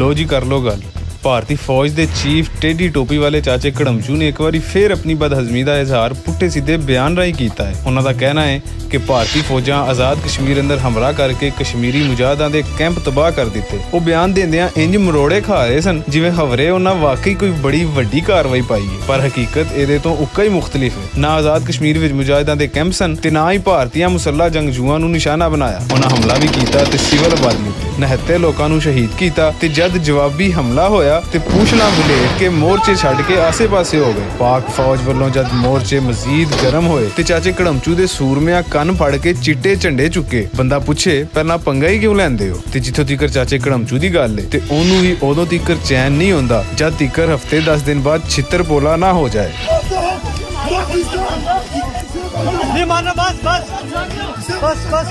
लो जी कर लो गल। भारती फौज के चीफ टेढ़ी टोपी वाले चाचे घड़मचू ने एक बार फिर अपनी बदहजमी का इजहार पुट्ठे सीधे बयान राही किया है। उन्होंने कहना है कि भारतीय फौजा आज़ाद कश्मीर अंदर हमला करके कश्मीरी मुजाहिदां दे कैंप तबाह कर दिते। वो बयान देंदियां इंज मरोड़े खा रहे सन जिवें खबरे उन्हें वाकई कोई बड़ी वड्डी कार्रवाई पाई है, पर हकीकत इहदे तो उक्का ही मुख्तलिफ है। ना आज़ाद कश्मीर विच मुजाहिदां दे कैंप सन ते ना ही भारतीय मुसल्ला जंगजूआं नूं निशाना बनाया। उन्हें हमला भी किया ते सिविल आबादी ते निहत्ते लोकां नूं शहीद किया ते जद जवाबी हमला होया ते पूछना बुलेट के मोर्चे छड्ड के आसे पासे हो गए। पाक फौज वालों जद मोर्चे मजीद गर्म होए ते चाचे घड़मचू दे सूरमिया कन फड़ के चिट्टे झंडे चुके। बंदा पूछे पहला पंगा ही क्यों लैंदे हो, ते जिथों तिकर चाचे घड़मचू दी गल है ते ओनू ही उदों तिकर चैन नहीं होंदा जद तिकर हफ्ते 10 दिन बाद छितर पोला ना हो जाए। बस बस बस बस